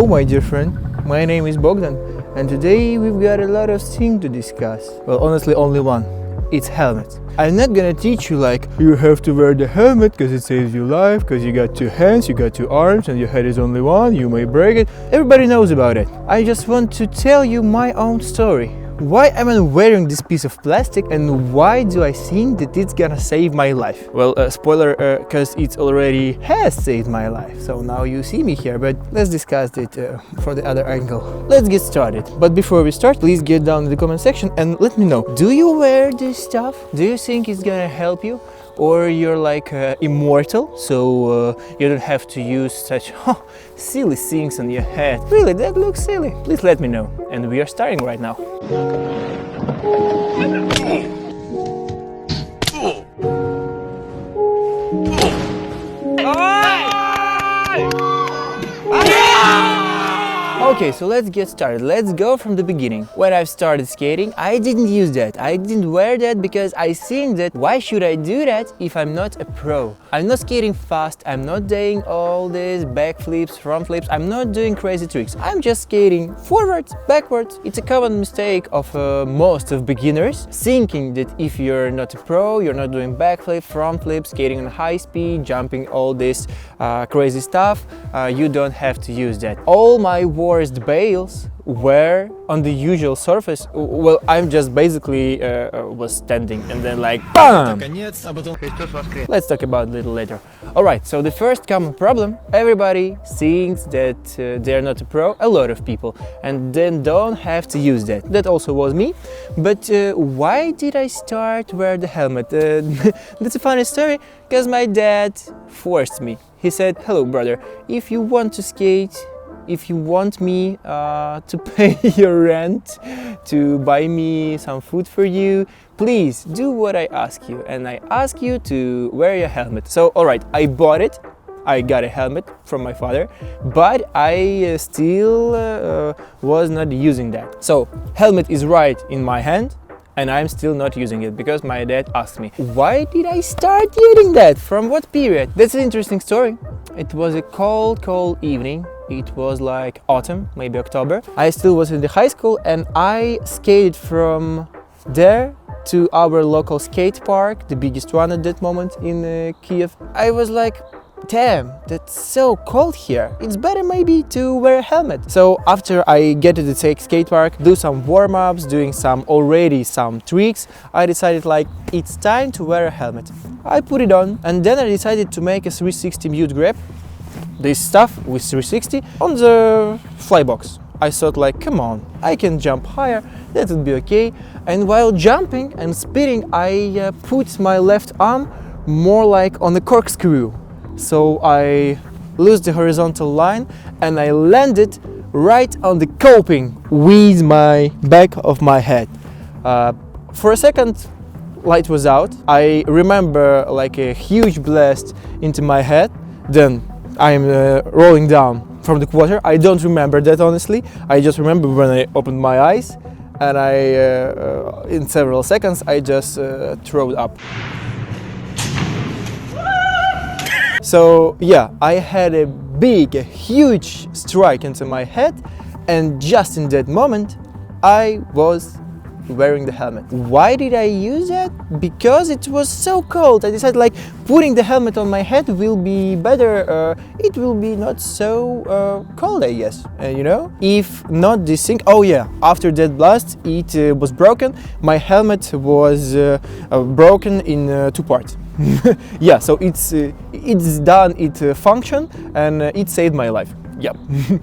my dear friend, my name is Bogdan, and today we've got a lot of things to discuss. Well, honestly, only one. It's helmet. I'm not gonna teach you like, you have to wear the helmet because it saves your life, because you got two hands, you got two arms, and your head is only one, you may break it. Everybody knows about it. I just want to tell you my own story. Why am I wearing this piece of plastic and why do I think that it's gonna save my life? Well, spoiler, because it already has saved my life. So now you see me here, but let's discuss it from the other angle. Let's get started. But before we start, please get down in the comment section and let me know. Do you wear this stuff? Do you think it's gonna help you? Or you're like immortal, so you don't have to use such silly things on your head. Really, that looks silly. Please let me know. And we are starting right now. Okay, so let's get started. Let's go from the beginning. When I started skating, I didn't use that. I didn't wear that because I think that why should I do that if I'm not a pro? I'm not skating fast, I'm not doing all these backflips, front flips, I'm not doing crazy tricks. I'm just skating forwards, backwards. It's a common mistake of most of beginners, thinking that if you're not a pro, you're not doing backflip, front flip, skating on high speed, jumping all this crazy stuff, you don't have to use that. All my worst bails were on the usual surface. Well, I'm just basically was standing and then like BAM! Let's talk about it a little later. Alright, so the first common problem, everybody thinks that they're not a pro, a lot of people, and then don't have to use that. That also was me. But why did I start wear the helmet? That's a funny story, because my dad forced me. He said, hello brother, if you want to skate, if you want me to pay your rent, to buy me some food for you, please do what I ask you. And I ask you to wear your helmet. So, alright, I bought it. I got a helmet from my father, but I still was not using that. So, helmet is right in my hand, and I'm still not using it because my dad asked me. Why did I start using that? From what period? That's an interesting story. It was a cold evening. It was like autumn, maybe October. I still was in the high school and I skated from there to our local skate park, the biggest one at that moment in Kiev. I was like, damn, that's so cold here. It's better maybe to wear a helmet. So after I get to the skate park, do some warm-ups, doing some tricks, I decided like, it's time to wear a helmet. I put it on and then I decided to make a 360 mute grab. This stuff with 360 on the flybox. I thought like, come on, I can jump higher, that would be okay. And while jumping and spinning, I put my left arm more like on the corkscrew. So I lose the horizontal line and I landed right on the coping with my back of my head. For a second, light was out. I remember like a huge blast into my head. Then I'm rolling down from the water. I don't remember that honestly. I just remember when I opened my eyes and in several seconds, I just threw up. So yeah, I had a huge strike into my head, and just in that moment, I was wearing the helmet. Why did I use that? Because it was so cold. I decided like putting the helmet on my head will be better. It will be not so cold, I guess. You know, if not this thing. Oh yeah, after that blast, it was broken. My helmet was broken in two parts. Yeah, so it's done. It functioned and it saved my life. Yep.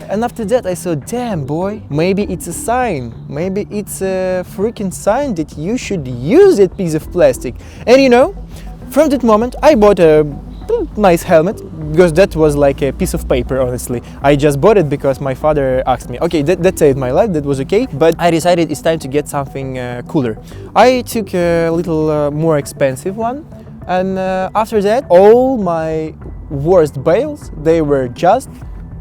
And after that I thought, damn boy, maybe it's a sign. Maybe it's a freaking sign that you should use that piece of plastic. And you know, from that moment I bought a nice helmet, because that was like a piece of paper, honestly. I just bought it because my father asked me. Okay, that saved my life, that was okay, but I decided it's time to get something cooler. I took a little more expensive one, and after that, all my worst bails, they were just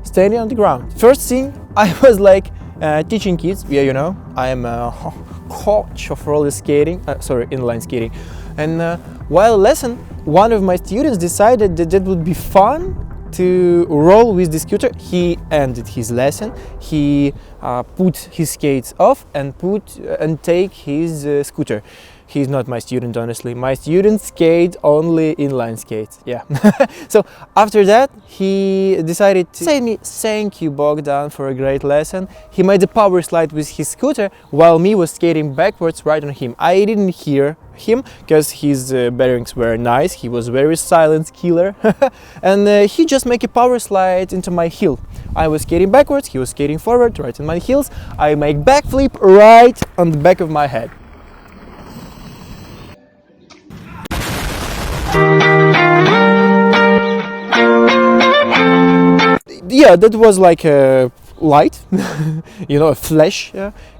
standing on the ground. First thing, I was like teaching kids. Yeah, you know, I am a coach of roller skating, inline skating. And while lesson, one of my students decided that it would be fun to roll with the scooter. He ended his lesson. He put his skates off and take his scooter. He's not my student, honestly. My students skate only inline skates. Yeah. So after that, he decided to say me, "Thank you, Bogdan, for a great lesson." He made a power slide with his scooter while me was skating backwards right on him. I didn't hear him because his bearings were nice. He was very silent killer. And he just made a power slide into my heel. I was skating backwards, he was skating forward, right in my heels. I make backflip right on the back of my head. Yeah, that was like a light, you know, a flash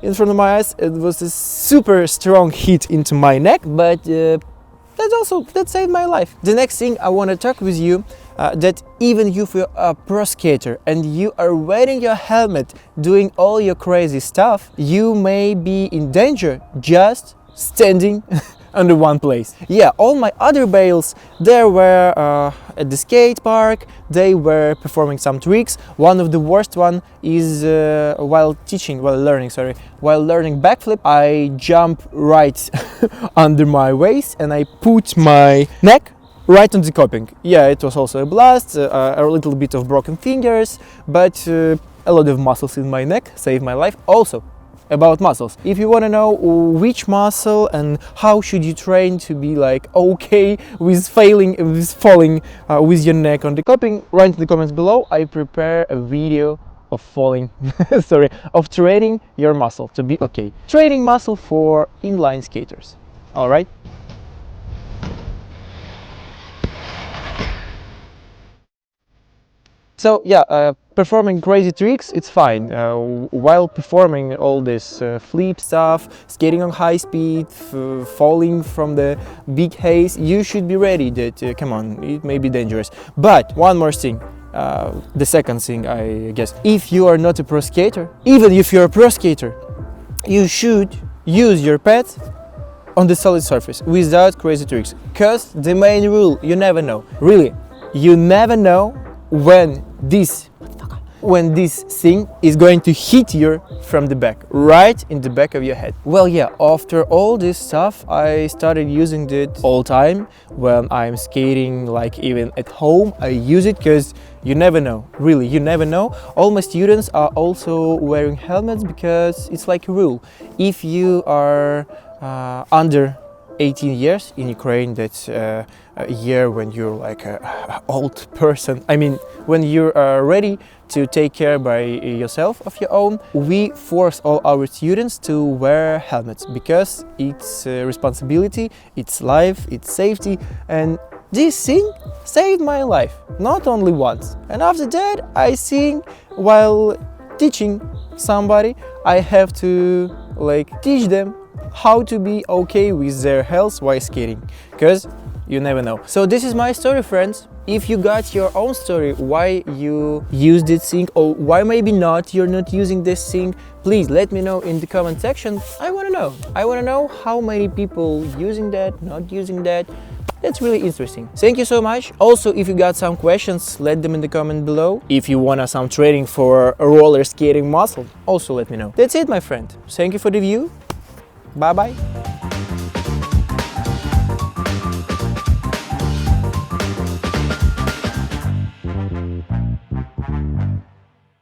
in front of my eyes. It was a super strong hit into my neck, but that saved my life. The next thing I want to talk with you, that even if you're a pro skater and you are wearing your helmet, doing all your crazy stuff, you may be in danger just standing under one place. Yeah, all my other bales, they were at the skate park, they were performing some tricks. One of the worst one is while learning backflip, I jump right under my waist and I put my neck right on the coping. Yeah, it was also a blast, a little bit of broken fingers, but a lot of muscles in my neck saved my life. Also, about muscles, if you want to know which muscle and how should you train to be like okay with falling with your neck on the coping, write in the comments below. I prepare a video of falling of training your muscle to be okay, training muscle for inline skaters. All right. So yeah, performing crazy tricks, it's fine. While performing all this flip stuff, skating on high speed, falling from the big haze, you should be ready that, come on, it may be dangerous. But one more thing, the second thing, I guess, if you are not a pro skater, even if you're a pro skater, you should use your pads on the solid surface without crazy tricks. Because the main rule, you never know. Really, you never know when this thing is going to hit you from the back, right in the back of your head. Well, yeah, after all this stuff, I started using it all time. When I'm skating, like even at home, I use it because you never know. Really, you never know. All my students are also wearing helmets because it's like a rule. If you are under 18 years in Ukraine, that's a year when you're like an old person. I mean, when you're ready to take care by yourself of your own, we force all our students to wear helmets because it's a responsibility, it's life, it's safety, and this thing saved my life, not only once. And after that, I think while teaching somebody, I have to like teach them how to be okay with their health while skating, because you never know. So this is my story, friends. If you got your own story, why you use this thing, or why maybe not, you're not using this thing, please let me know in the comment section. I want to know. I want to know how many people using that, not using that. That's really interesting. Thank you so much. Also, if you got some questions, let them in the comment below. If you want some training for a roller skating muscle, also let me know. That's it, my friend. Thank you for the view. Bye bye.